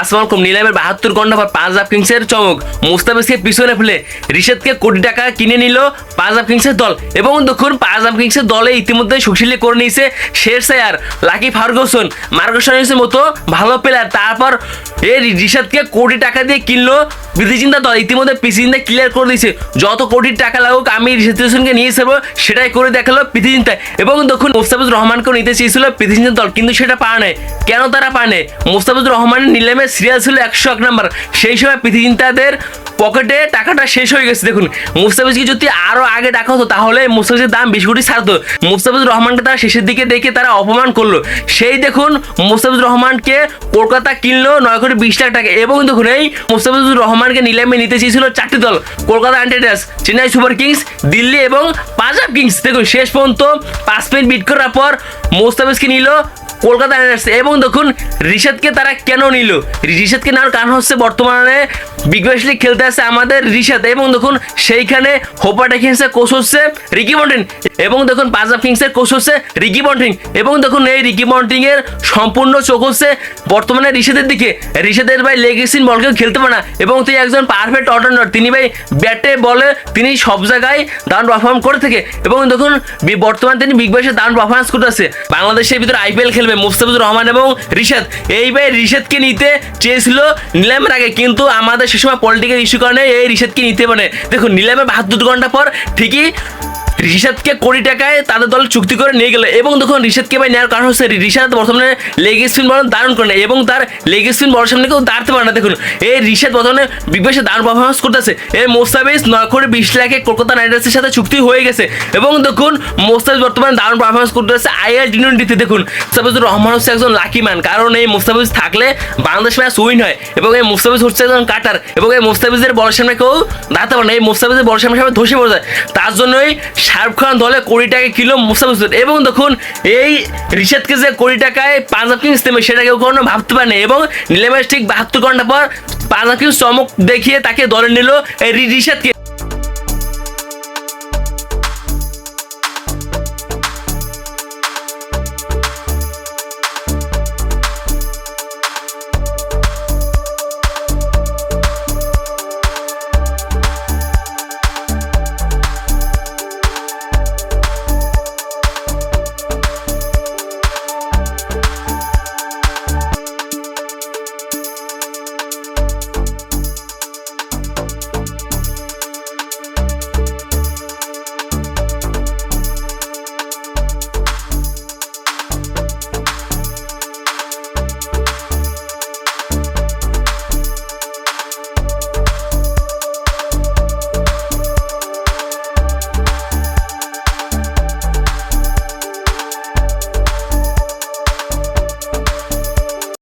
আসমান কম নিলামের 72 ঘন্টা পর পাঞ্জাব কিংসের চমক, মুস্তাফিজকে পিছনে ফেলে রিশাদকে কোটি টাকা কিনে নিল পাঞ্জাব কিংসের দল। এবং দেখুন পাঞ্জাব কিংসের দলে ইতিমধ্যে সুশীলে করে নিয়েছে শেরশায়ার, লাকি ফার্গুসন, মার্কাসনের মতো ভালো প্লেয়ার। তারপর এই রিশাদকে কোটি টাকা দিয়ে কিনলো প্রীতি জিন্তা দল। ইতিমধ্যে প্রীতি জিন্তা ক্লিয়ার করে দিয়েছে যত কোটি টাকা লাগুক আমি রিশাদ হোসেনকে নিয়ে যাবো, সেটাই করে দেখালো প্রীতি জিন্তা। এবং দেখুন মুস্তাফিজুর রহমানকেও নিতে চেয়েছিল প্রীতি জিন্তার দল, কিন্তু সেটা পায় নাই। কেন তারা পায় নাই? মুস্তাফিজুর রহমানের নিলামে সিরিয়াল ছিল 101 নম্বর, সেই সময় প্রীতি জিন্তাদের পকেটে টাকাটা শেষ হয়ে গেছে। দেখুন মুস্তাফিজকে যদি আরো আগে ডাকা হতো তাহলে মুস্তাফিজের দাম 20 কোটি ছাড়তো। মুস্তাফিজুর রহমানকে তারা শেষের দিকে দেখে তারা অপমান করলো। সেই দেখুন মুস্তাফিজুর রহমানকে কলকাতা কিনলো 9 কোটি 20 লাখ টাকা। এবং দেখুন এই মুস্তাফিজুর রহমানকে নিলামে নিতে চেয়েছিল 4টি দল, Kolkata Knight Riders, Chennai Super Kings, Delhi এবং পাঞ্জাব কিংস। দেখুন শেষ পর্যন্ত 5 মিনিট বিট করার পর মুস্তাফিজকে নিল কলকাতা নাইট রাইডার্স। এবং দেখুন রিশাদকে তারা কেন নিল? রিশাদকে নেওয়ার কারণ হচ্ছে বর্তমানে বিগ ব্যাশ লিগ খেলতে আছে আমাদের রিশাদ। এবং দেখুন সেইখানে হোপাটা কিংসের কোচ হচ্ছে রিকি পন্টিং, এবং দেখুন পাঞ্জাব কিংসের কোচ হচ্ছে রিকি পন্টিং। এবং দেখুন এই রিকি পন্টিং এর সম্পূর্ণ চোখ হচ্ছে বর্তমানে রিশাদের দিকে। রিশাদের ভাই লেগ স্পিন বল কেউ খেলতে পারে না, এবং তিনি একজন পারফেক্ট অলরাউন্ডার। তিনি ভাই ব্যাটে বলে তিনি সব জায়গায় দারুণ পারফর্ম করে থাকে। এবং দেখুন বর্তমানে তিনি বিগ ব্যাশে দারুণ পারফরমেন্স করতেছে। বাংলাদেশের ভিতরে আইপিএল খেলবে মুস্তাফিজুর রহমান এবং রিশাদ। এই ভাই রিশাদকে নিতে চেয়েছিল নিলামের আগে, কিন্তু আমাদের সে সময় পলিটিক্যাল ইস্যু কারণে এই রিশাদকে নিতে পারে। দেখুন নিলামে 72 ঘন্টা পর ঠিকই রিশাদকে কোটি টাকায় তাদের দল চুক্তি করে নিয়ে গেল। এবং দেখুন রিশাদকে ভাই নেওয়ার কারণ হচ্ছে রিশাদ বর্তমানে লেগ স্পিন বল দারুণ করে, এবং তার লেগ স্পিন বলের সামনে কেউ দাঁড়াতে পারে না। দেখুন এই রিশাদ বর্তমানে বিগ ব্যাশে দারুণ পারফরমেন্স করতেছে। এই মুস্তাফিজ 9 কোটি 20 লাখে কলকাতা নাইট রাইডার্সের সাথে চুক্তি হয়ে গেছে। এবং দেখুন মুস্তাফিজ বর্তমানে দারুণ পারফরমেন্স করতেছে আইএল টি20তে। দেখুন মুস্তাফিজুর রহমান হচ্ছে একজন লাকি ম্যান, কারণ এই মুস্তাফিজ থাকলে বাংলাদেশ ম্যাচ উইন হয়। এবং এই মুস্তাফিজ হচ্ছে একজন কাটার, এবং এই মুস্তাফিজের বলের সামনে কেউ দাঁড়াতে পারে না। এই মুস্তাফিজের বলের সামনে সবাই ধসে পড়ে যায়। তার জন্যই শাহরুখ খান দলে কোটি টাকা কিলো মুস্তাফিজ। এবং দেখুন এই রিশাদকে যে কোটি টাকায় পাঞ্জাব কিংস নেবে সেটা কেউ কখনো ভাবতে পারে না। এবং নিলামের ঠিক 72 ঘন্টা পর পাঞ্জাব কিংস চমক দেখিয়ে তাকে দলে নিল এই রিশাদকে।